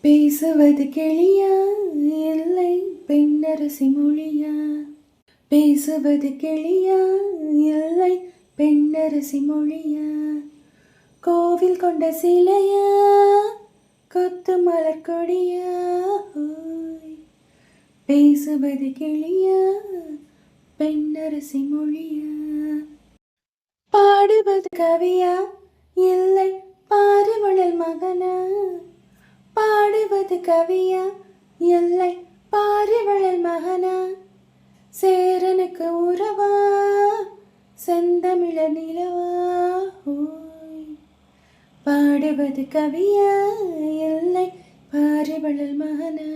பேசுவது கிளியா இல்லை பெண்ணரசி மொழியா? பேசுவது கிளியா இல்லை பெண்ணரசி மொழியா? கோவில் கொண்ட சிலையா கொத்து மலர் கொடியா? பேசுவது கிளியா பெண்ணரசி மொழியா? பாடுவது கவியா இல்லை பாரிவளல் மகனா? பாடுவது கவியா இல்லை பாரிவளல் மகனா? சேரனுக்கு உறவா செந்தமிழ நிலவா? பாடுவது கவியா இல்லை பாரிவளல் மகனா?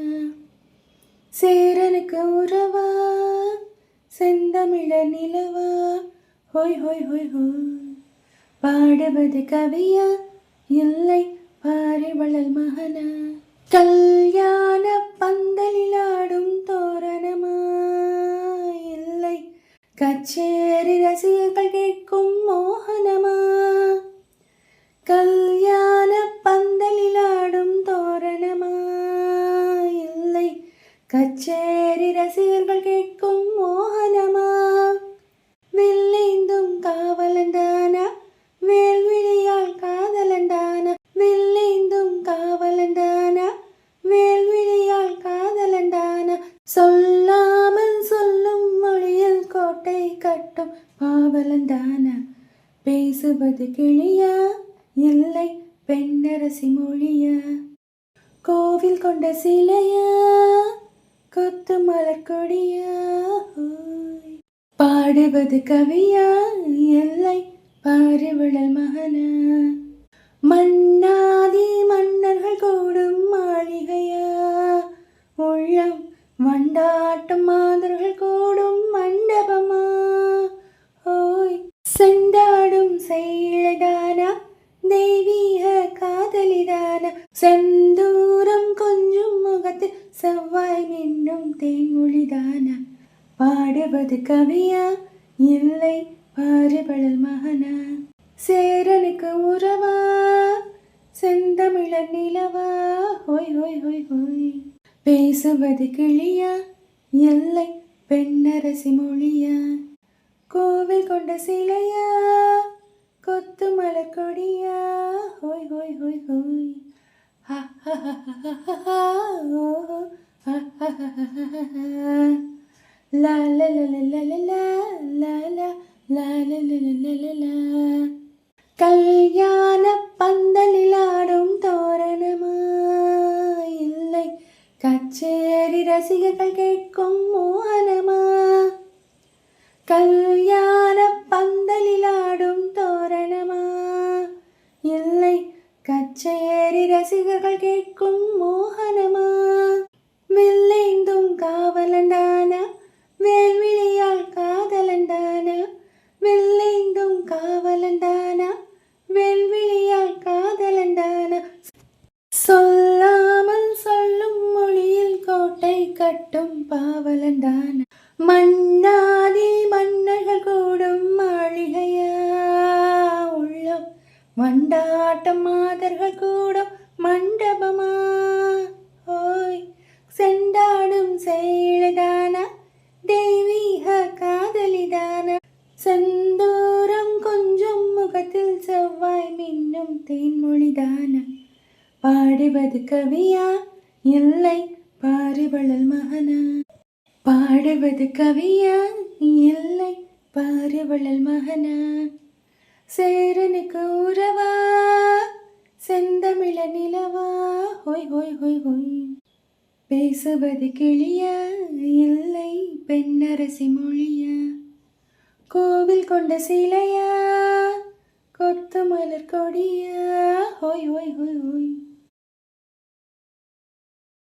சேரனுக்கு உறவா செந்தமிழ நிலவா? ஹோய் ஹோய் ஹோய் ஹோய். பாடுவது கவியா இல்லை பாரிவளல் மகனா? கல்யாண பந்தலில் ஆடும் தோரணமா இல்லை கச்சேரி ரசிகர்கள் கேட்கும் மோகனமா? கல்யாண பந்தலில் ஆடும் தோரணமா இல்லை கச்சேரி ரசிகர்கள் கேட்கும் மோகனமா? வில்லேந்தும் காவலந்தானா வேல்விழியால் காதலந்தானா? வில்லேந்தும் காவலந்தானா வேல்விழியால் காதலந்தானா? சொல்லாமல் சொல்லும் மொழியில் கோட்டை கட்டும் பாவலந்தானா? பேசுவது கிளியா இல்லை பெண்ணரசி மொழியா? கோவில் கொண்ட சிலையா கொத்து மலர் கொடியா? பாடுவது கவியா இல்லை பாரிவளல் மகனா? மன்னாதி மன்னர்கள் கூடும் மாளிகையா? உள்ளம் வண்டாட்டம் மாதர்கள் கூடும் மண்டபமா? ஓய் செண்டாடும் செயலதானா தெய்வீக காதலிதானா? செந்தூரம் கொஞ்சம் முகத்தில் செவ்வாய் மின்னும் தேன்மொழிதானா? பாடுவது கவியா இல்லை பாரிவளல் மகனா? சேரனுக்கு உறவா செந்தமிழ நிலவா? ஹோய் ஹோய் ஹோய் ஹோய். பேசுவது கிளியா இல்லை பெண்ணரசி மொழியா? கோவில் கொண்ட சிலையா கொத்து மலர் கொடியா? ஹோய் ஹோய் ஹோய் ஹோய். லா லா லா லா லா லா லா லா லா லா லா. கல்யாண பந்தலில் ஆடும் தோரணமா இல்லை கச்சேரி ரசிகர்கள் கேட்கும் மோகனமா? கல்யாண பந்தலில் ஆடும் தோரணமா இல்லை கச்சேரி ரசிகர்கள் கேட்கும் மோகனமா? வில்லேந்தும் காவலந்தானா வேல்விழியால் காதலந்தானா? வில்லேந்தும் காவலந்தானா வேல்விழியால் காதலந்தானா? சொல்லாமல் சொல்லும் மொழியில் கோட்டை கட்டும் பாவலந்தானா? மன்னாதி மன்னர்கள் கூடும் மாளிகையா? உள்ளம் வண்டாட்டம் மாதர்கள் கூடும் மண்டபமா? ஓய் செண்டாடும் செயலதானா தெய்வீக காதலிதானா? செந்தூரம் கொஞ்சம் முகத்தில் செவ்வாய் மின்னும் தேன்மொழிதானா? பாடுவது கவியா இல்லை பாரிவளல் மகனா? பாடுவது கவியா இல்லை பாரிவளல் மகனா? சேரனுக்கு உறவா செந்தமிழ நிலவா? ஹோய் ஹோய் ஹோய் ஹோய். பேசுவது கிளியா இல்லை பெண்ணரசி மொழியா? கோவில் கொண்ட சிலையா கொத்து மலர் கொடியா? ஹோய் ஹோய் ஹோய் ஹோய்.